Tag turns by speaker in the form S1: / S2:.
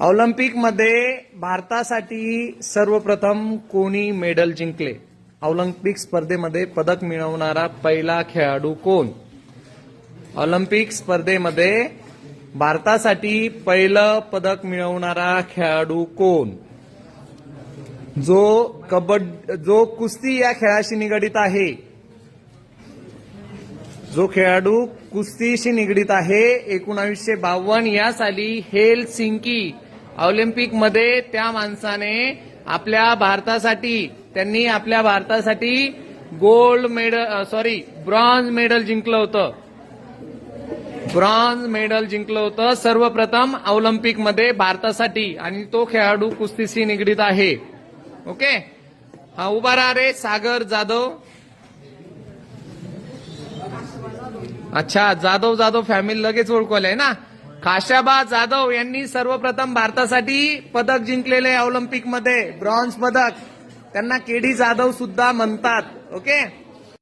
S1: Olympic मध्ये भारतासाठी सर्वप्रथम कोणी मेडल जिंकले? ऑलिम्पिक स्पर्धेमध्ये पदक मिळवणारा पहिला खेळाडू कोण? ऑलिम्पिक स्पर्धेमध्ये भारतासाठी पहिलं पदक मिळवणारा खेळाडू कोण? जो कुस्ती या खेळाशी निगडित आहे, जो खेळाडू कुस्तीशी निगडित आहे. 1952 या साली हेलसिंकी ऑलिम्पिक मध्ये त्या माणसाने आपल्या भारतासाठी ब्रॉन्झ मेडल जिंकलं होतं. सर्वप्रथम ऑलिम्पिक मध्ये भारतासाठी, आणि तो खेळाडू कुस्तीशी निगडित आहे. ओके, हा उभा राहा रे सागर जाधव. अच्छा, जाधव फॅमिली लगेच ओळखवलंय ना. खाशाबा जाधव यांनी सर्वप्रथम भारतासाठी पदक जिंकलेले ऑलिम्पिक मध्ये, ब्रॉन्झ पदक. त्यांना केडी जाधव सुद्धा म्हणतात. ओके.